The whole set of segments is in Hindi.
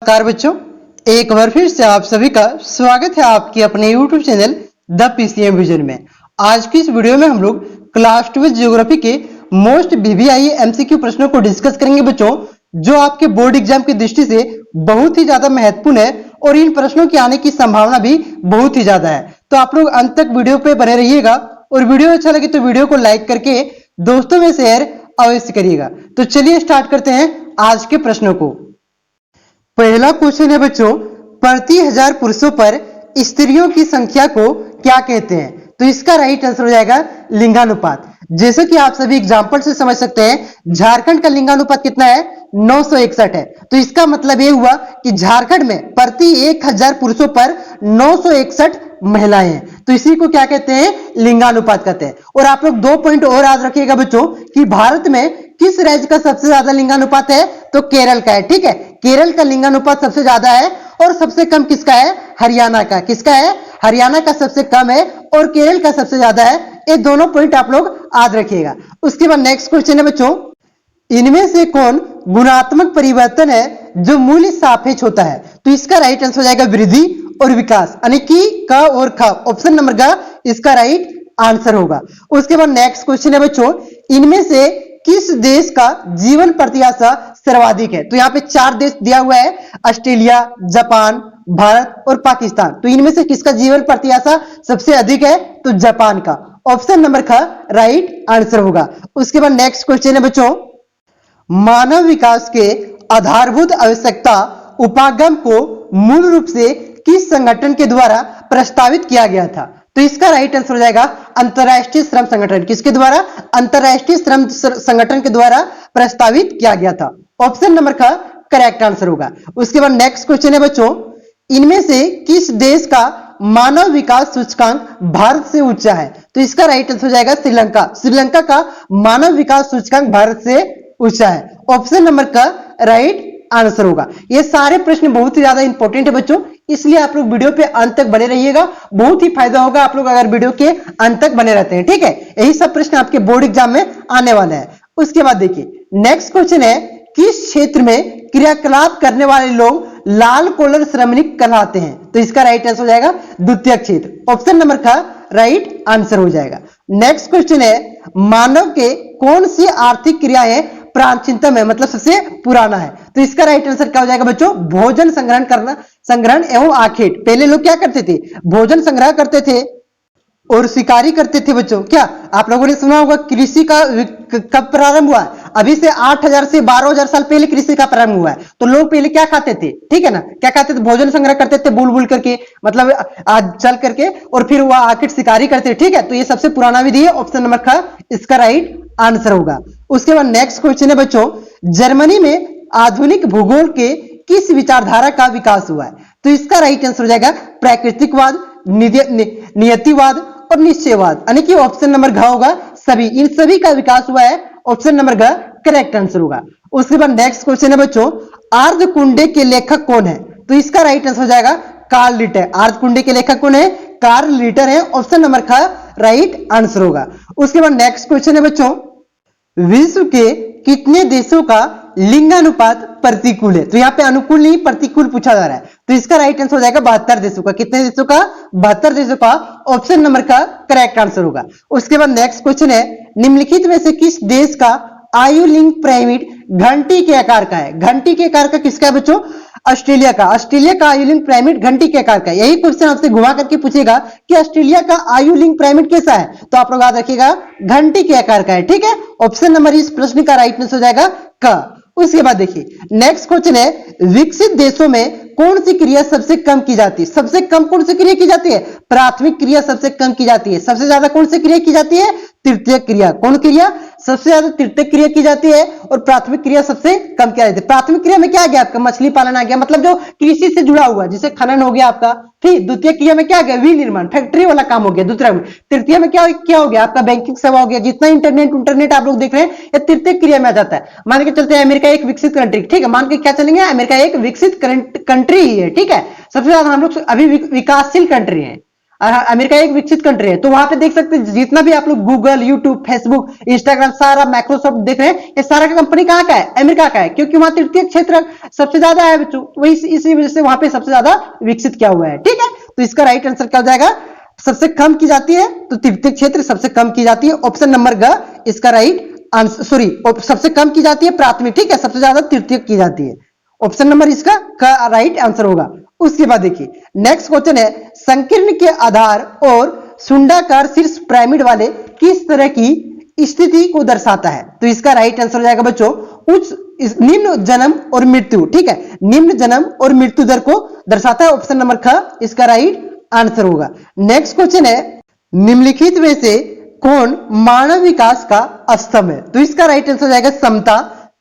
नमस्कार बच्चों, एक बार फिर से आप सभी का स्वागत है आपके अपने YouTube channel the PCM vision में। आज की इस वीडियो में हम लोग क्लास 12 ज्योग्राफी के मोस्ट VVIE MCQ प्रश्नों को डिस्कस करेंगे बच्चों, जो आपके बोर्ड एग्जाम की दृष्टि से बहुत ही ज्यादा महत्वपूर्ण है और इन प्रश्नों के आने की संभावना भी बहुत ही ज्यादा है। तो आप लोग अंत तक वीडियो पे बने रहिएगा और वीडियो अच्छा लगे तो वीडियो को लाइक करके दोस्तों में शेयर अवश्य करिएगा। तो चलिए स्टार्ट करते हैं आज के प्रश्नों को। पहला क्वेश्चन है बच्चों, प्रति 1000 पुरुषों पर स्त्रियों की संख्या को क्या कहते हैं? तो इसका राइट आंसर हो जाएगा लिंगानुपात। जैसे कि आप सभी एग्जांपल से समझ सकते हैं, झारखंड का लिंगानुपात कितना है? 961 है। तो इसका मतलब ये हुआ कि झारखंड में प्रति 1000 पुरुषों पर 961 महिलाएं हैं। तो इसी को क्या कहते हैं? लिंगानुपात कहते हैं। और आप लोग 2 पॉइंट और याद रखिएगा बच्चों कि भारत में किस राज्य का सबसे ज्यादा लिंगानुपात है? तो केरल का है। ठीक है, केरल का लिंगानुपात सबसे ज्यादा है और सबसे कम किसका है? हरियाणा का। किसका है? हरियाणा का सबसे कम है और केरल का सबसे ज्यादा है। ये दोनों पॉइंट आप लोग याद रखिएगा। उसके बाद नेक्स्ट क्वेश्चन है बच्चों, इनमें से कौन गुणात्मक परिवर्तन है जो मूल्य सापेक्ष होता है? तो इसका राइट आंसर हो जाएगा वृद्धि और विकास, यानी कि क और ख। ऑप्शन नंबर का इसका राइट आंसर होगा। उसके बाद नेक्स्ट क्वेश्चन है बच्चों, इनमें से किस देश का जीवन प्रत्याशा सर्वाधिक है? तो यहाँ पे 4 देश दिया हुआ है, ऑस्ट्रेलिया, जापान, भारत और पाकिस्तान। तो इनमें से किसका जीवन प्रत्याशा सबसे अधिक है? तो जापान का। ऑप्शन नंबर का राइट आंसर होगा। उसके बाद नेक्स्ट क्वेश्चन है बच्चों, मानव विकास के आधारभूत आवश्यकता उपागम को मूल रूप से किस संगठन के द्वारा प्रस्तावित किया गया था? तो इसका राइट आंसर हो जाएगा अंतरराष्ट्रीय श्रम संगठन। किसके द्वारा? अंतरराष्ट्रीय श्रम संगठन के द्वारा प्रस्तावित किया गया था। ऑप्शन नंबर का करेक्ट आंसर होगा। उसके बाद नेक्स्ट क्वेश्चन है बच्चों, इनमें से किस देश का मानव विकास सूचकांक भारत से ऊंचा है? तो इसका राइट आंसर हो जाएगा श्रीलंका। श्रीलंका का मानव विकास सूचकांक भारत से ऊंचा है। ऑप्शन नंबर का राइट आंसर होगा। ये सारे प्रश्न बहुत ही ज्यादा इंपॉर्टेंट है बच्चों, इसलिए आप लोग वीडियो पे अंत तक बने रहिएगा। बहुत ही फायदा होगा आप लोग अगर वीडियो के अंत तक बने रहते हैं। ठीक है, यही सब प्रश्न आपके बोर्ड एग्जाम में आने वाले हैं। उसके बाद देखिए नेक्स्ट क्वेश्चन है, किस क्षेत्र में क्रियाकलाप करने वाले लोग लाल कॉलर श्रमिक कहलाते हैं? तो इसका राइट आंसर हो जाएगा द्वितीयक क्षेत्र। ऑप्शन नंबर का राइट आंसर हो जाएगा। नेक्स्ट क्वेश्चन है, मानव के कौन सी आर्थिक क्रिया है प्राचीनतम है, मतलब सबसे पुराना है? तो इसका राइट आंसर क्या हो जाएगा बच्चों? भोजन संग्रहण करना, संग्रहण एवं आखेट। पहले लोग क्या करते थे? भोजन संग्रह करते थे और शिकारी करते थे बच्चों। क्या आप लोगों ने सुना होगा कृषि का कब प्रारंभ हुआ? अभी से 8000 से 12000 साल पहले कृषि का प्रारंभ हुआ है। तो लोग पहले क्या खाते थे? ठीक है ना, क्या खाते थे? भोजन संग्रह करते थे बुल बुल करके, मतलब आज चल करके, और फिर वह आखिर शिकारी करते। ठीक है, तो ये सबसे पुराना विधि है। ऑप्शन नंबर का इसका राइट आंसर होगा। उसके बाद नेक्स्ट क्वेश्चन है बच्चों, जर्मनी में आधुनिक भूगोल के किस विचारधारा का विकास हुआ है? तो इसका राइट आंसर हो जाएगा प्राकृतिकवाद, नियतिवाद और निश्चयवाद, यानी कि ऑप्शन नंबर घ होगा सभी। इन सभी का विकास हुआ है। ऑप्शन नंबर घ करेक्ट आंसर होगा। उसके बाद नेक्स्ट क्वेश्चन है बच्चों, आर्धकुंडे के लेखक कौन है? तो इसका राइट आंसर हो जाएगा कार्ल रिटर। आर्धकुंडे के लेखक कौन है? कार्ल रिटर है। ऑप्शन नंबर का राइट आंसर होगा। उसके बाद नेक्स्ट क्वेश्चन है बच्चों, विश्व के कितने देशों का लिंगानुपात प्रतिकूल है? तो यहाँ पे अनुकूल नहीं प्रतिकूल पूछा जा रहा है। तो इसका राइट आंसर हो जाएगा 72 देशों का। कितने देशों का? 72 देशों का। ऑप्शन नंबर का करेक्ट आंसर होगा। उसके बाद नेक्स्ट क्वेश्चन है, निम्नलिखित में से किस देश का आयु लिंग पिरामिड घंटी के आकार का है? घंटी के आकार का किसका है बच्चों? ऑस्ट्रेलिया का। ऑस्ट्रेलिया का आयु लिंग पिरामिड घंटी के आकार का है। यही क्वेश्चन आपसे घुमा करके पूछेगा कि ऑस्ट्रेलिया का आयु लिंग पिरामिड कैसा है? तो आप लोग याद रखिएगा घंटी के आकार का है। ठीक है, ऑप्शन नंबर इस प्रश्न का राइट आंसर हो जाएगा क। उसके बाद देखिए नेक्स्ट क्वेश्चन है, विकसित देशों में कौन सी क्रिया सबसे कम की जाती है? सबसे कम कौन सी क्रिया की जाती है? प्राथमिक क्रिया सबसे कम की जाती है। सबसे ज्यादा कौन सी क्रिया की जाती है? तृतीय क्रिया। कौन क्रिया सबसे ज्यादा? तृतीय क्रिया की जाती है और प्राथमिक क्रिया सबसे कम की जाती है। प्राथमिक क्रिया में क्या आ गया आपका? मछली पालन आ गया, मतलब जो कृषि से जुड़ा हुआ, जैसे खनन हो गया आपका। ठीक, द्वितीय क्रिया में क्या आ गया? विनिर्माण, फैक्ट्री वाला काम हो गया दूसरा में। तृतीय में क्या हो गया आपका? बैंकिंग सेवा हो गया। जितना इंटरनेट आप लोग देख रहे हैं ये तृतीय क्रिया में आ जाता है। मान के चलते हैं अमेरिका एक विकसित कंट्री। ठीक है, मान के क्या चलेंगे? अमेरिका एक विकसित कंट्री ही है। ठीक है, सबसे ज्यादा हम लोग अभी विकासशील कंट्री है। अमेरिका एक विकसित कंट्री है, तो वहां पे देख सकते हैं जितना भी आप लोग गूगल, यूट्यूब, फेसबुक, इंस्टाग्राम, सारा माइक्रोसॉफ्ट देख रहे हैं, ये सारा का कंपनी कहाँ का है? अमेरिका का है, क्योंकि वहां तृतीय क्षेत्र सबसे ज्यादा है बच्चों, वही इसी वजह से वहां पे सबसे ज्यादा विकसित किया हुआ है। ठीक है, तो इसका राइट आंसर क्या हो जाएगा? सबसे कम की जाती है तो तृतीय क्षेत्र सबसे कम की जाती है, ऑप्शन नंबर ग इसका राइट आंसर, सॉरी, सबसे कम की जाती है प्राथमिक, ठीक है, सबसे ज्यादा तृतीय की जाती है, ऑप्शन नंबर इसका का राइट आंसर होगा। उसके बाद देखिए नेक्स्ट क्वेश्चन है, संकीर्ण के आधार और सुंडाकार शीर्ष पिरामिड वाले किस तरह की स्थिति को दर्शाता है? तो इसका राइट आंसर हो जाएगा बच्चों उच्च निम्न जन्म और मृत्यु, ठीक है, निम्न जन्म और मृत्यु दर को दर्शाता है, ऑप्शन नंबर ख इसका राइट आंसर होगा। नेक्स्ट क्वेश्चन है, निम्नलिखित में से कौन मानव विकास का स्तंभ है? तो इसका राइट आंसर हो जाएगा समता,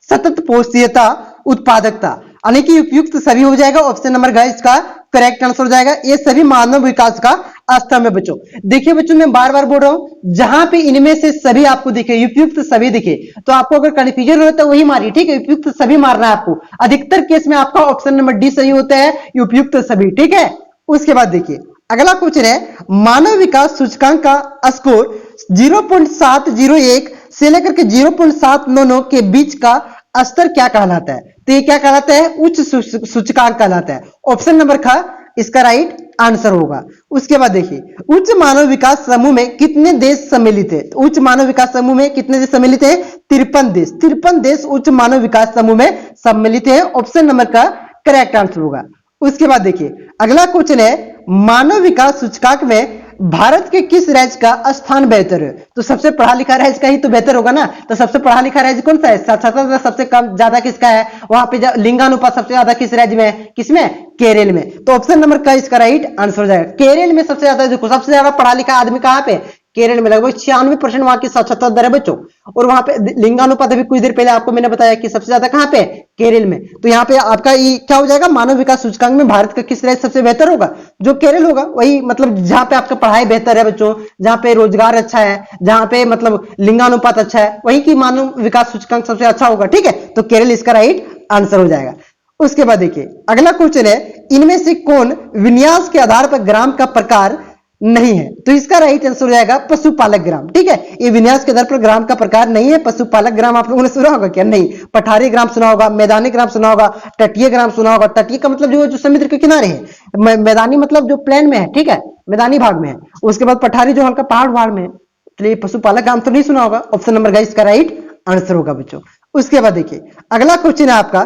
सतत पोषीयता, उत्पादकता, यानी कि उपयुक्त सभी हो जाएगा, ऑप्शन नंबर ग इसका करेक्ट आंसर हो जाएगा। ये सभी मानव विकास का स्तंभ है बच्चों। देखिए बच्चों, मैं बार बार बोल रहा हूं, जहां पे इनमें से सभी आपको दिखे, उपयुक्त सभी दिखे, तो आपको अगर कंफ्यूजन हो तो वही मारिए, ठीक है, उपयुक्त सभी मारना है आपको। अधिकतर केस में आपका ऑप्शन नंबर डी सही होता है, उपयुक्त सभी, ठीक है। उसके बाद देखिए अगला क्वेश्चन है, मानव विकास सूचकांक का स्कोर 0.701 से लेकर के 0.799 के बीच का स्तर क्या कहलाता है? तो ये क्या कहलाता है? उच्च सूचकांक कहलाता है, ऑप्शन नंबर ख इसका राइट आंसर होगा। उसके बाद देखिए उच्च मानव विकास समूह में कितने देश सम्मिलित है? तो उच्च मानव विकास समूह में कितने देश सम्मिलित है? 53 देश, 53 देश उच्च मानव विकास समूह में सम्मिलित है, ऑप्शन नंबर का करेक्ट आंसर होगा। उसके बाद देखिए अगला क्वेश्चन है, मानव विकास सूचकांक में भारत के किस राज्य का स्थान बेहतर है? तो सबसे पढ़ा लिखा राज्य का ही तो बेहतर होगा ना, तो सबसे पढ़ा लिखा राज्य कौन सा है? साक्षरता सबसे कम ज्यादा किसका है? वहां पे लिंगानुपात सबसे ज्यादा किस राज्य में है? किसमें? केरल में, तो ऑप्शन नंबर का इसका राइट आंसर हो जाएगा। केरल में सबसे ज्यादा, देखो सबसे ज्यादा पढ़ा लिखा आदमी कहां पे? केरल में, लगभग 96% वहां की साक्षरता दर है बच्चों। और वहां पे लिंगानुपात अभी कुछ देर पहले आपको मैंने बताया कि सबसे ज्यादा कहां पे? केरल में। तो यहाँ पे आपका ये क्या हो जाएगा? मानव विकास सूचकांक में भारत का किस राज्य सबसे बेहतर होगा? जो केरल होगा, वही मतलब जहां पे आपका पढ़ाई बेहतर है बच्चों, जहां पे रोजगार अच्छा है, जहां पे मतलब लिंगानुपात अच्छा है, वही की मानव विकास सूचकांक सबसे अच्छा होगा, ठीक है। तो केरल इसका राइट आंसर हो जाएगा। उसके बाद देखिए अगला क्वेश्चन है, इनमें से कौन विन्यास के आधार पर ग्राम का प्रकार नहीं है? तो इसका राइट आंसर हो जाएगा पशुपालक ग्राम, ठीक है। ये विन्यास के आधार पर ग्राम का प्रकार नहीं है। पशुपालक ग्राम आप लोगों ने सुना होगा क्या? नहीं। पठारी ग्राम सुना होगा, मैदानी ग्राम सुना होगा, तटीय ग्राम सुना होगा। तटीय का मतलब जो समुद्र के किनारे है, मैदानी मतलब जो प्लेन में है, ठीक है, मैदानी भाग में है। उसके बाद पठारी जो हल्का पहाड़ भाग में है। तो ये पशुपालक ग्राम तो नहीं सुना होगा, ऑप्शन नंबर का इसका राइट आंसर होगा बच्चों। उसके बाद देखिए अगला क्वेश्चन है आपका,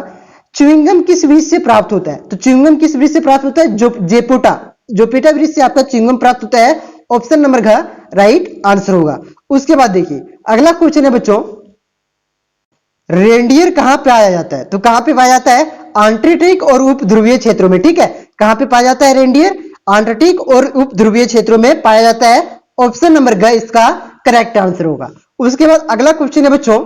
च्युइंगम किस वृक्ष से प्राप्त होता है? तो च्युइंगम किस वृक्ष से प्राप्त होता है? जेपोटा, जोपेटा वृक्ष से आपका च्युइंगम प्राप्त होता है, ऑप्शन नंबर घ राइट आंसर होगा। उसके बाद देखिए अगला क्वेश्चन है बच्चों, रेंडियर कहां पे पाया जाता है? तो कहां पे पाया जाता है? आर्कटिक और उप ध्रुवीय क्षेत्रों में, ठीक है। कहां पे पाया जाता है रेंडियर? आर्कटिक और उप ध्रुवीय क्षेत्रों में पाया जाता है, ऑप्शन नंबर घ इसका करेक्ट आंसर होगा। उसके बाद अगला क्वेश्चन है बच्चों,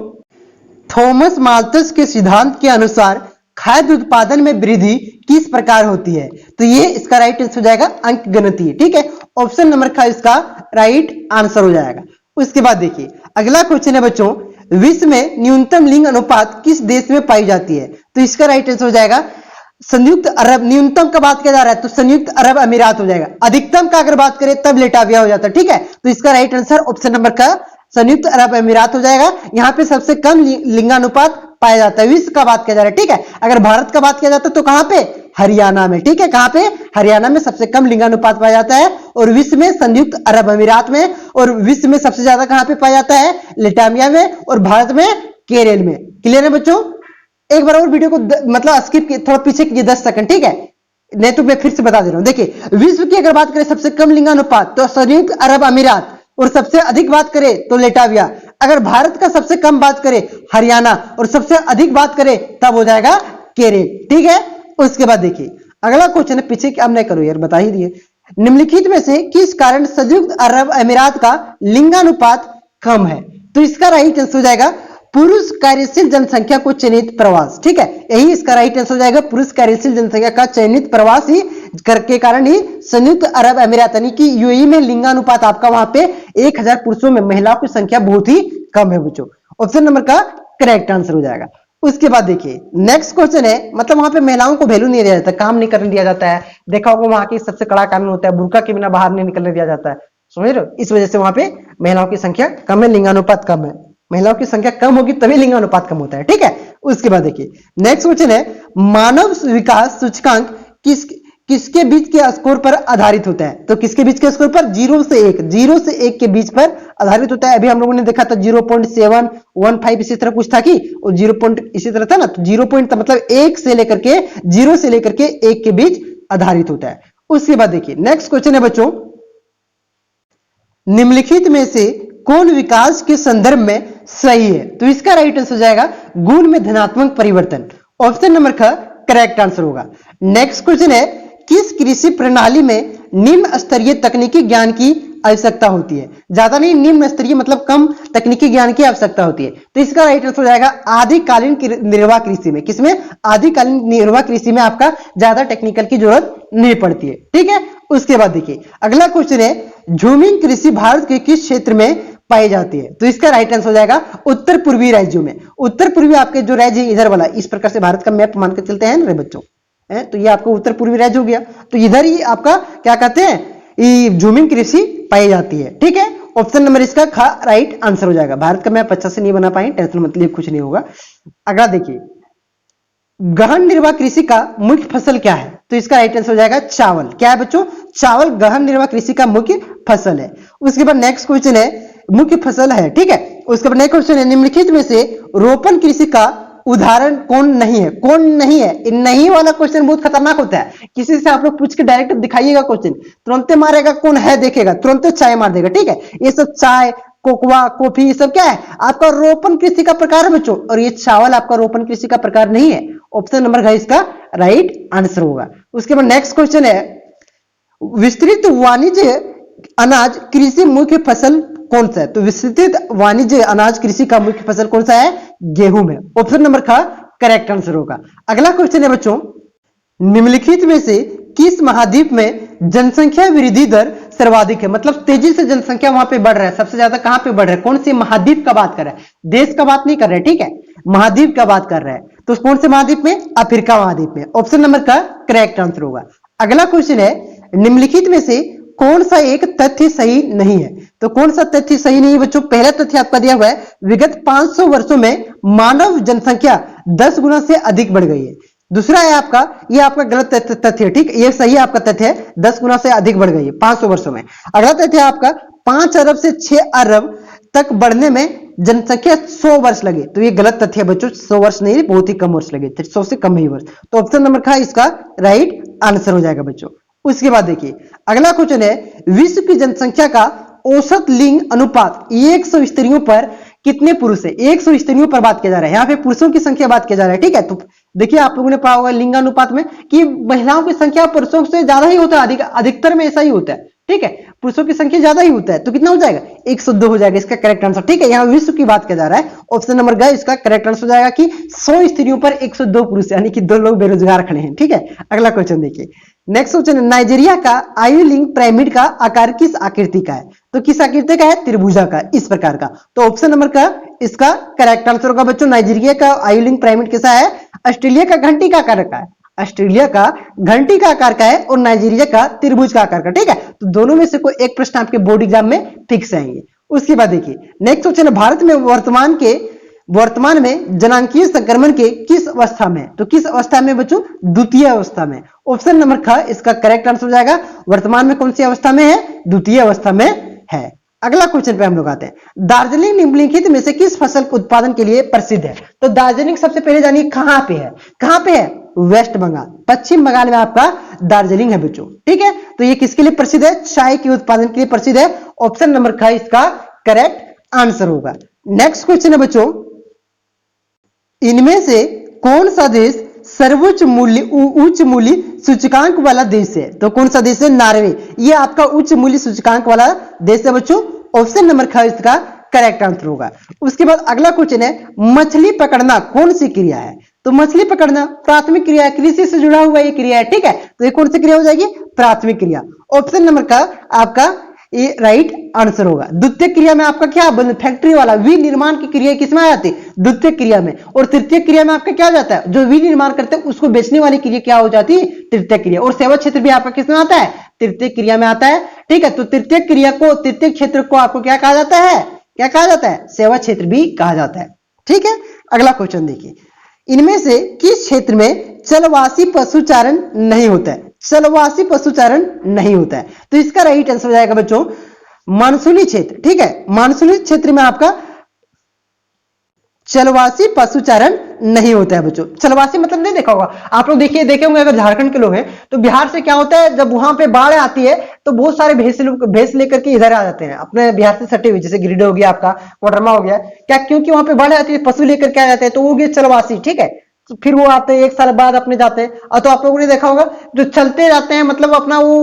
थॉमस माल्थस के सिद्धांत के अनुसार खाद्य उत्पादन में वृद्धि किस प्रकार होती है? तो ये इसका राइट आंसर हो जाएगा अंक गणितीय, ठीक है, ऑप्शन नंबर का इसका राइट आंसर हो जाएगा। उसके बाद देखिए अगला क्वेश्चन है बच्चों, विश्व में न्यूनतम लिंग अनुपात किस देश में पाई जाती है? तो इसका राइट आंसर हो जाएगा संयुक्त अरब। न्यूनतम का बात किया जा रहा है तो संयुक्त अरब अमीरात हो जाएगा। अधिकतम का अगर बात करें तब लेटाविया हो जाता है, ठीक है। तो इसका राइट आंसर ऑप्शन नंबर का संयुक्त अरब अमीरात हो जाएगा। यहाँ पे सबसे कम लिंगानुपात पाया जाता है। विश्व का बात किया जा रहा है, ठीक है। अगर भारत का बात किया जाता है तो कहां पे? हरियाणा में, ठीक है। कहां पे? हरियाणा में सबसे कम लिंगानुपात पाया जाता है, और विश्व में संयुक्त अरब अमीरात में, और विश्व में सबसे ज्यादा कहां पे पाया जाता है? लिटाविया में, और भारत में केरल में। क्लियर है बच्चों? एक बार और वीडियो को मतलब स्किप थोड़ा पीछे कीजिए 10 सेकंड, ठीक है, नहीं तो मैं फिर से बता दे रहा हूं। देखिए विश्व की अगर बात करें सबसे कम लिंगानुपात तो संयुक्त अरब अमीरात, और सबसे अधिक बात करें तो लेटाविया। अगर भारत का सबसे कम बात करें हरियाणा, और सबसे अधिक बात करें तब हो जाएगा केरल, ठीक है। उसके बाद देखिए अगला क्वेश्चन है, पीछे अब नहीं करो यार, बता ही दिए। निम्नलिखित में से किस कारण संयुक्त अरब अमीरात का लिंगानुपात कम है? तो इसका राइट आंसर हो जाएगा पुरुष कार्यशील जनसंख्या को चयनित प्रवास, ठीक है, यही इसका राइट आंसर हो जाएगा। पुरुष कार्यशील जनसंख्या का चयनित प्रवास ही के कारण ही संयुक्त अरब अमीरात यानी कि यूएई में लिंगानुपात आपका वहां पे 1000 पुरुषों में महिलाओं की संख्या बहुत ही कम है बच्चों। ऑप्शन नंबर का करेक्ट आंसर हो जाएगा। उसके बाद देखिए नेक्स्ट क्वेश्चन है, मतलब वहां पे महिलाओं को वैल्यू नहीं दिया जाता, काम नहीं करने दिया जाता है। देखा होगा वहां की सबसे कड़ा कानून होता है, बुर्का के बिना बाहर नहीं निकलने दिया जाता है, समझ रहे हो? इस वजह से वहां पे महिलाओं की संख्या कम है, लिंगानुपात कम है। महिलाओं की संख्या कम होगी तभी लिंगानुपात कम होता है, ठीक है। उसके बाद देखिए नेक्स्ट क्वेश्चन है, मानव विकास सूचकांक किसके बीच के स्कोर पर आधारित होता है? तो किसके बीच के स्कोर पर? 0 से 1, 0 से 1 के बीच पर आधारित होता है। अभी हम लोगों ने देखा था 0.715 इसी तरह कुछ था कि, और 0 पॉइंट इसी तरह था ना, तो 0 पॉइंट मतलब 1 से लेकर के 0 से लेकर के 1 के बीच आधारित होता है। उसके बाद देखिए नेक्स्ट क्वेश्चन है बच्चों, निम्नलिखित में से कौन विकास के संदर्भ में सही है? तो इसका राइट आंसर हो जाएगा गुण में धनात्मक परिवर्तन। ऑप्शन नंबर ख करेक्ट आंसर होगा। नेक्स्ट क्वेश्चन है, किस कृषि प्रणाली में निम्न स्तरीय तकनीकी ज्ञान की आवश्यकता होती है? ज्यादा नहीं, निम्न स्तरीय मतलब कम तकनीकी ज्ञान की आवश्यकता होती है। तो इसका राइट आंसर हो जाएगा आदिकालीन निर्वाह कृषि में। किसमें? आदिकालीन निर्वाह कृषि में आपका ज्यादा टेक्निकल की जरूरत नहीं पड़ती है, ठीक है। उसके बाद देखिए अगला क्वेश्चन है, झूमिंग कृषि भारत के किस क्षेत्र में पाई जाती है? तो इसका राइट आंसर हो जाएगा उत्तर पूर्वी राज्यों में। उत्तर पूर्वी आपके जो राज्य इधर वाला, इस प्रकार से भारत का मैप मान के चलते हैं ना बच्चों, है तो ये आपका उत्तर पूर्वी राज्य हो गया। तो इधर ही आपका क्या कहते हैं, ये झूमिंग कृषि पाई जाती है, ठीक है। ऑप्शन नंबर इसका ख राइट आंसर हो जाएगा। भारत का मैप अच्छा से नहीं बना पाए, टेंशन मत लिए, कुछ नहीं होगा। अगला देखिए, गहन निर्वाह कृषि का मुख्य फसल क्या है? तो इसका राइट आंसर हो जाएगा चावल। क्या है बच्चों? चावल गहन निर्वाह कृषि का मुख्य फसल है। उसके बाद नेक्स्ट क्वेश्चन है, मुख्य फसल है, ठीक है। उसके बाद नेक्स्ट क्वेश्चन है, निम्नलिखित में से रोपण कृषि का उदाहरण कौन नहीं है? कौन नहीं है? नहीं वाला क्वेश्चन बहुत खतरनाक होता है। किसी से आप लोग पूछ के डायरेक्ट दिखाइएगा क्वेश्चन, तुरंत मारेगा कौन है, देखेगा तुरंत चाय मार देगा, ठीक है। ये सब चाय, कोकोआ, कॉफी, ये सब क्या है? आपका रोपण कृषि का प्रकार है बच्चों, और ये चावल आपका रोपण कृषि का प्रकार नहीं है। ऑप्शन नंबर है इसका राइट आंसर होगा। उसके बाद नेक्स्ट क्वेश्चन है, विस्तृत वाणिज्य अनाज कृषि मुख्य फसल कौन सा है? तो विस्तृत वाणिज्य अनाज कृषि का मुख्य फसल कौन सा है? गेहूं है। ऑप्शन नंबर ख करेक्ट आंसर होगा। अगला क्वेश्चन है बच्चों, निम्नलिखित में से किस महाद्वीप में जनसंख्या वृद्धि दर सर्वाधिक है? मतलब तेजी से जनसंख्या वहां पे बढ़ रहा है, सबसे ज्यादा कहां पे बढ़ रहा है? कौन से महाद्वीप का बात कर रहा है? देश का बात नहीं कर रहा है, ठीक है, महाद्वीप का बात कर रहा है। तो कौन से महाद्वीप में? अफ्रीका महाद्वीप में। ऑप्शन नंबर का करेक्ट आंसर होगा। अगला क्वेश्चन है, निम्नलिखित में से कौन सा एक तथ्य सही नहीं है? तो कौन सा तथ्य सही नहीं है बच्चों? पहला तथ्य आपका दिया हुआ है, विगत 500 वर्षों में मानव जनसंख्या 10 गुना से अधिक बढ़ गई है। दूसरा है आपका, ये आपका गलत तथ्य है, ठीक, ये सही आपका तथ्य है, 10 गुना से अधिक बढ़ गई है 500 वर्षों में। अगला तथ्य है आपका, 5 अरब से 6 अरब तक बढ़ने में जनसंख्या 100 वर्ष लगे। तो ये गलत तथ्य है बच्चों, 100 वर्ष नहीं, बहुत ही कम वर्ष लगे, 100 से कम ही वर्ष। तो ऑप्शन नंबर का इसका राइट आंसर हो जाएगा बच्चों। उसके बाद देखिए अगला क्वेश्चन है, विश्व की जनसंख्या का औसत लिंग अनुपात 100 स्त्रियों पर कितने पुरुष है? 100 स्त्रियों पर बात किया जा रहा है, यहाँ पे पुरुषों की संख्या बात किया जा रहा है, ठीक है। तो देखिए आप लोगों ने पढ़ा होगा लिंगानुपात में कि महिलाओं की संख्या पुरुषों से ज्यादा ही होता है, अधिकतर में ऐसा ही होता है, ठीक है, पुरुषों की संख्या ज्यादा ही होता है। तो कितना हो जाएगा? 102 हो जाएगा इसका करेक्ट आंसर, ठीक है। यहाँ विश्व की बात किया जा रहा है। ऑप्शन नंबर ग इसका करेक्ट आंसर हो जाएगा कि 100 स्त्रियों पर 102 पुरुष, यानी कि 2 लोग बेरोजगार खड़े हैं, ठीक है। अगला क्वेश्चन देखिए, नेक्स्ट क्वेश्चन है, नाइजीरिया का आयु लिंग पिरामिड का आकार किस आकृति का है? तो किस आकृति का है? त्रिभुजा का, इस प्रकार का। तो ऑप्शन नंबर का इसका करेक्ट आंसर होगा बच्चों। नाइजीरिया का आयु लिंग पिरामिड कैसा है? ऑस्ट्रेलिया का घंटी का आकार का है, ऑस्ट्रेलिया का घंटी का आकार का है, और नाइजीरिया का त्रिभुज का आकार का, ठीक है। तो दोनों में से कोई एक प्रश्न आपके बोर्ड एग्जाम में फिक्स आएंगे। उसके बाद देखिए नेक्स्ट क्वेश्चन है, भारत में वर्तमान में जनांकीय संक्रमण के किस अवस्था में? तो किस अवस्था में बच्चों? द्वितीय अवस्था में। ऑप्शन नंबर ख इसका करेक्ट आंसर हो जाएगा। वर्तमान में कौन सी अवस्था में है? द्वितीय अवस्था में है। अगला क्वेश्चन पे हम लोग आते हैं, दार्जिलिंग निम्नलिखित में से किस फसल के उत्पादन के लिए प्रसिद्ध है? तो दार्जिलिंग सबसे पहले जानिए कहां पे है? कहां पे है? वेस्ट बंगाल, पश्चिम बंगाल में आपका दार्जिलिंग है बच्चों, ठीक है। तो ये किसके लिए प्रसिद्ध है? चाय के उत्पादन के लिए प्रसिद्ध है। ऑप्शन नंबर ख इसका करेक्ट आंसर होगा। नेक्स्ट क्वेश्चन है बच्चों, इनमें से कौन सा देश सर्वोच्च उच्च मूल्य सूचकांक वाला देश है? तो कौन सा देश है? नॉर्वे, ये आपका उच्च मूल्य सूचकांक वाला देश है बच्चों। ऑप्शन नंबर ख इसका करेक्ट आंसर होगा। उसके बाद अगला क्वेश्चन है, मछली पकड़ना कौन सी क्रिया है? तो मछली पकड़ना प्राथमिक क्रिया है, कृषि से जुड़ा हुआ ये क्रिया है, ठीक है। तो ये कौन सी क्रिया हो जाएगी? प्राथमिक क्रिया। ऑप्शन नंबर का आपका ये राइट आंसर होगा। द्वितीय क्रिया में आपका क्या, फैक्ट्री वाला विनिर्माण की क्रिया किसमें आ जाती है, द्वितीय क्रिया में। और तृतीय क्रिया में आपका क्या हो जाता है, जो विनिर्माण करते हैं उसको बेचने वाली क्रिया क्या हो जाती है, तृतीय क्रिया। और सेवा क्षेत्र भी आपका किसमें आता है, तृतीय क्रिया में आता है। ठीक है, तो तृतीय क्रिया को, तृतीय क्षेत्र को आपको क्या कहा जाता है, क्या कहा जाता है, सेवा क्षेत्र भी कहा जाता है। ठीक है, अगला क्वेश्चन देखिए, इनमें से किस क्षेत्र में चलवासी पशुचारण नहीं होता है, चलवासी पशुचारण नहीं होता है। तो इसका राइट आंसर हो जाएगा बच्चों मानसूनी क्षेत्र। ठीक है, मानसूनी क्षेत्र में आपका चलवासी पशुचारण नहीं होता है बच्चों। चलवासी मतलब नहीं देखा होगा आप लोग, देखिए देखे होंगे अगर झारखंड के लोग हैं तो बिहार से क्या होता है, जब वहां पे बाढ़ आती है तो बहुत सारे भैंस लेकर के इधर आ जाते हैं अपने बिहार से सटे हुए, जैसे गिरिडीह हो गया, आपका कोडरमा हो गया, क्या क्योंकि वहां पे बाढ़ आती है, पशु लेकर के आ जाते हैं, तो वो गए चलवासी। ठीक है, तो फिर वो आते हैं, एक साल बाद अपने जाते हैं। और तो आप लोगों ने देखा होगा जो चलते जाते हैं, मतलब अपना वो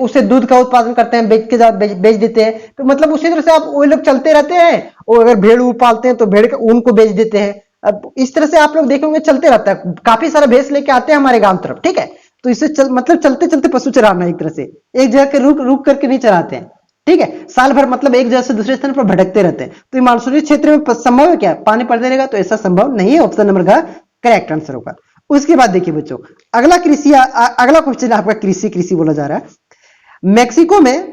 उससे दूध का उत्पादन करते हैं, बेच देते हैं, तो मतलब उसी तरह से आप वो लोग चलते रहते हैं। और अगर भेड़ पालते हैं तो भेड़ के ऊन को बेच देते हैं। अब इस तरह से आप लोग देखेंगे चलते रहता है, काफी सारा भैंस लेके आते हैं हमारे गांव तरफ। ठीक है, तो इससे मतलब चलते चलते पशु चराना, एक तरह से एक जगह के रुक करके नहीं चराते हैं। ठीक है, साल भर मतलब एक जगह से दूसरे स्थान पर भटकते रहते हैं। तो मानसूनी क्षेत्र में संभव है क्या, पानी पड़ते रहेगा, तो ऐसा संभव नहीं है। ऑप्शन नंबर का करेक्ट आंसर होगा। उसके बाद देखिए बच्चों, अगला अगला क्वेश्चन आपका कृषि बोला जा रहा है। मेक्सिको में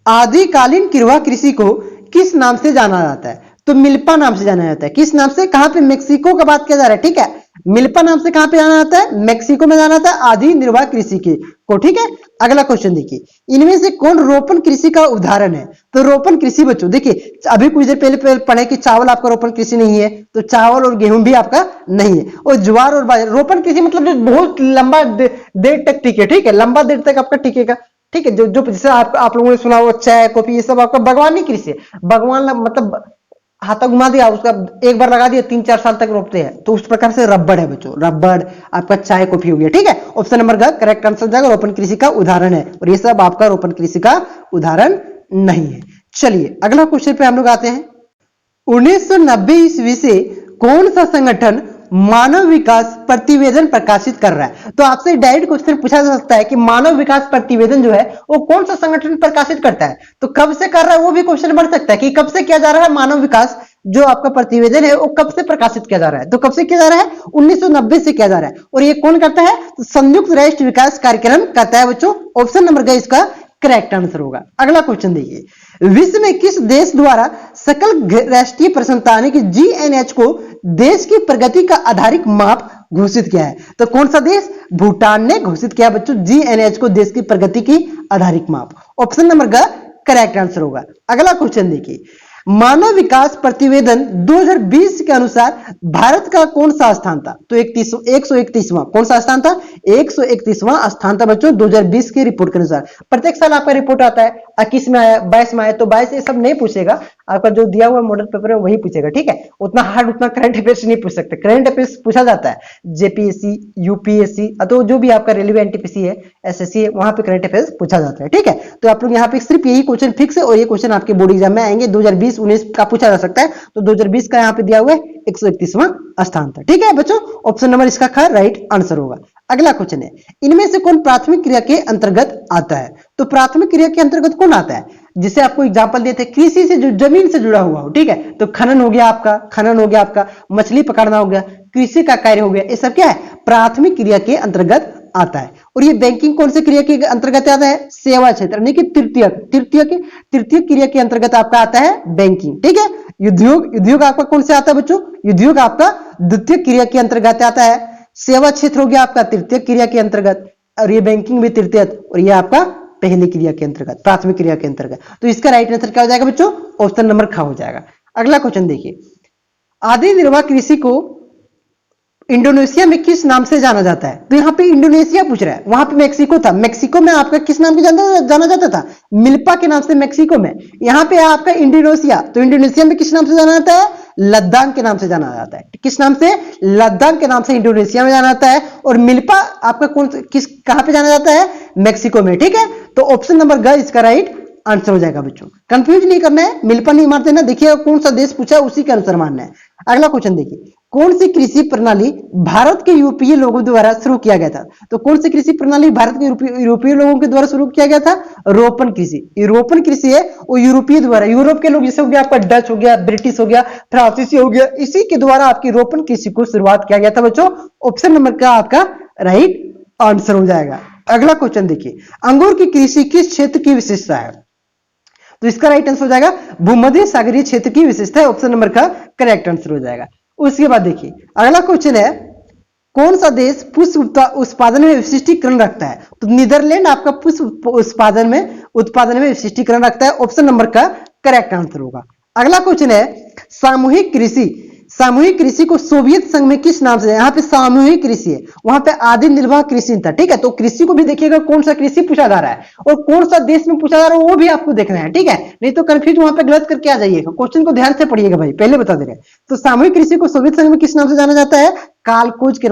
आदिकालीन किरवा कृषि को किस नाम से जाना जाता है, तो मिल्पा नाम से जाना जाता है। किस नाम से, कहां पे, मेक्सिको का बात किया जा रहा है। ठीक है, मिल्पा नाम से कहां पे जाना जाता है, मेक्सिको में जाना जाता है आदि निर्वाह कृषि को। ठीक है, अगला क्वेश्चन देखिए, इनमें से कौन रोपण कृषि का उदाहरण है। तो रोपण कृषि बच्चों देखिए, अभी कुछ देर पहले पढ़े कि चावल आपका रोपण कृषि नहीं है, तो चावल और गेहूं भी आपका नहीं है। और ज्वार और बाजरा रोपण कृषि मतलब जो बहुत लंबा देर तक टिके। ठीक है, लंबा देर तक आपका टिकेगा। ठीक है, जो जैसे आप लोगों ने सुना वो चाय कॉफी ये सब आपका बागवानी कृषि है। बागवान मतलब हाथा घुमा दिया, उसका एक बार लगा दिया, 3-4 साल तक रोपते हैं, तो उस प्रकार से रबड़ है बच्चों, रबड़ आपका चाय कॉफी हो गया। ठीक है, ऑप्शन नंबर का करेक्ट आंसर जाएगा, रोपण कृषि का उदाहरण है। और ये सब आपका रोपण कृषि का उदाहरण नहीं है। चलिए अगला क्वेश्चन पे हम लोग आते हैं। 1990 ईस्वी से कौन सा संगठन मानव विकास प्रतिवेदन प्रकाशित कर रहा है। तो आपसे डायरेक्ट क्वेश्चन पूछा जा सकता है कि मानव विकास प्रतिवेदन जो है वो कौन सा संगठन प्रकाशित करता है, तो कब से कर रहा है वो भी क्वेश्चन बन सकता है कि कब से किया जा रहा है मानव विकास जो आपका प्रतिवेदन है वो कब से प्रकाशित किया जा रहा है। तो कब से किया जा रहा है, 1990 से किया जा रहा है। और ये कौन करता है, तो संयुक्त राष्ट्र विकास कार्यक्रम करता है बच्चों। ऑप्शन नंबर का इसका करेक्ट आंसर होगा। अगला क्वेश्चन देखिए, विश्व में किस देश द्वारा सकल राष्ट्रीय प्रसन्नता यानी कि जीएनएच को देश की प्रगति का आधारिक माप घोषित किया है। तो कौन सा देश, भूटान ने घोषित किया बच्चों जीएनएच को देश की प्रगति की आधारिक माप। ऑप्शन नंबर का करेक्ट आंसर होगा। अगला क्वेश्चन देखिए, मानव विकास प्रतिवेदन 2020 के अनुसार भारत का कौन सा स्थान था। तो 131वां कौन सा स्थान था, 131वां स्थान था बच्चों 2020 की रिपोर्ट के अनुसार। प्रत्येक साल आपका रिपोर्ट आता है, 21 में आया, 22 में आया, तो 22 ये सब नहीं पूछेगा, आपका जो दिया हुआ मॉडल पेपर है वही पूछेगा। ठीक है, उतना हार्ड उतना करंट अफेयर्स नहीं पूछ सकते। करंट अफेयर्स पूछा जाता है जेपीएससी, यूपीएससी, तो जो भी आपका रेलवे एनटीपीसी है, एसएससी है, वहां पे करंट अफेयर्स पूछा जाता है। ठीक है, तो आप लोग यहाँ पे सिर्फ यही क्वेश्चन फिक्स है और ये क्वेश्चन आपके बोर्ड एग्जाम में आएंगे। 2020-19 का पूछा जा सकता है, तो 2020 का यहाँ पे दिया हुआ है 131वां स्थान था। ठीक है बच्चों, ऑप्शन नंबर इसका राइट आंसर होगा। अगला क्वेश्चन है, इनमें से कौन प्राथमिक क्रिया के अंतर्गत आता है। तो प्राथमिक क्रिया के अंतर्गत कौन आता है, जिसे आपको एग्जांपल देते हैं कृषि से जो जमीन से जुड़ा हुआ हो। ठीक है, तो खनन हो गया आपका, मछली पकड़ना हो गया, कृषि का कार्य हो गया, ये सब क्या है, प्राथमिक क्रिया के अंतर्गत आता है। और ये बैंकिंग कौन से क्रिया के अंतर्गत आता है, सेवा क्षेत्र यानी कि तृतीय क्रिया के अंतर्गत आपका आता है बैंकिंग। ठीक है, उद्योग आपका कौन से आता है बच्चों, उद्योग आपका द्वितीय क्रिया के अंतर्गत आता है। सेवा क्षेत्र हो गया आपका तृतीय क्रिया के अंतर्गत, और ये बैंकिंग भी तृतीय, और ये आपका पहली क्रिया के अंतर्गत, प्राथमिक क्रिया के अंतर्गत। तो इसका राइट आंसर क्या हो जाएगा बच्चों, ऑप्शन नंबर ख हो जाएगा। अगला क्वेश्चन देखिए, आदि निर्वाह कृषि को इंडोनेशिया में किस नाम से जाना जाता है। तो यहाँ पे इंडोनेशिया पूछ रहा है, वहां पे मेक्सिको था, मेक्सिको में आपका किस नाम से जाना जाता था, मिल्पा के नाम से मेक्सिको में। यहाँ पे आपका इंडोनेशिया, तो इंडोनेशिया में किस नाम से जाना जाता है, लद्दाख के नाम से जाना जाता है। किस नाम से, लद्दाख के नाम से इंडोनेशिया में जाना जाता है। और मिल्पा आपका कहां पे जाना जाता है, मेक्सिको में। ठीक है, तो ऑप्शन नंबर ग इसका राइट आंसर हो जाएगा बच्चों। कंफ्यूज नहीं करना है, मिल पर नहीं मार देना। देखिए कौन सा देश पूछा उसी के अनुसार मानना है। अगला क्वेश्चन देखिए, कौन सी कृषि प्रणाली भारत के यूरोपीय लोगों द्वारा शुरू किया गया था? तो कौन सी कृषि प्रणाली भारत के यूरोपीय लोगों के द्वारा शुरू किया गया था? रोपण कृषि। रोपण कृषि है वो यूरोपीय द्वारा, यूरोप के लोग जैसे हो गया आपका डच हो गया, ब्रिटिश हो गया, फ्रांसीसी हो गया, इसी के द्वारा आपकी रोपण कृषि को शुरुआत किया गया था बच्चों। ऑप्शन नंबर का आपका राइट आंसर हो जाएगा। अगला क्वेश्चन देखिए, अंगूर की कृषि किस क्षेत्र की विशेषता है? तो इसका राइट आंसर हो जाएगा भूमध्य सागरीय क्षेत्र की विशेषता है। ऑप्शन नंबर का करेक्ट आंसर हो जाएगा। उसके बाद देखिए अगला क्वेश्चन है, कौन सा देश पुष्प उत्पादन में विशिष्टीकरण रखता है? तो नीदरलैंड आपका पुष्प उत्पादन में विशिष्टीकरण रखता है। ऑप्शन नंबर का करेक्ट आंसर होगा। अगला क्वेश्चन है, सामूहिक कृषि को सोवियत संघ में किस नाम से? यहाँ पे सामूहिक कृषि है, वहां पे आदि निर्वाह कृषि था। ठीक है, तो कृषि को भी देखिएगा कौन सा कृषि पूछा जा रहा है और कौन सा देश में पूछा जा रहा है वो भी आपको देखना है। ठीक है, नहीं तो कंफ्यूज वहां पे गलत करके आ जाइएगा। क्वेश्चन को ध्यान से पढ़िएगा भाई, पहले बता दे रहे हैं। तो सामूहिक कृषि को सोवियत संघ में किस नाम से जाना जाता है? काल खोज के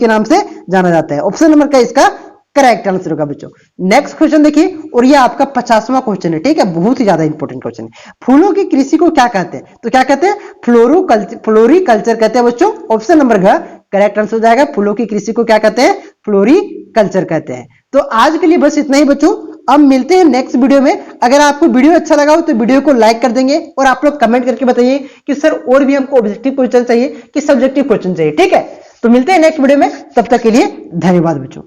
नाम से जाना जाता है। ऑप्शन नंबर का इसका करेक्ट आंसर होगा बच्चों। नेक्स्ट क्वेश्चन देखिए, और ये आपका 50वां क्वेश्चन है। ठीक है, बहुत ही ज्यादा इंपॉर्टेंट क्वेश्चन है। फूलों की कृषि को क्या कहते हैं? तो क्या कहते हैं? फ्लोरिकल्चर कहते हैं बच्चों। ऑप्शन नंबर का करेक्ट आंसर हो जाएगा। फूलों की कृषि को क्या कहते हैं? फ्लोरिकल्चर कहते हैं। तो आज के लिए बस इतना ही बच्चों, अब मिलते हैं नेक्स्ट वीडियो में। अगर आपको वीडियो अच्छा लगा हो तो वीडियो को लाइक कर देंगे और आप लोग कमेंट करके बताइए कि सर और भी हमको ऑब्जेक्टिव क्वेश्चन चाहिए कि सब्जेक्टिव क्वेश्चन चाहिए। ठीक है, तो मिलते हैं नेक्स्ट वीडियो में, तब तक के लिए धन्यवाद बच्चों।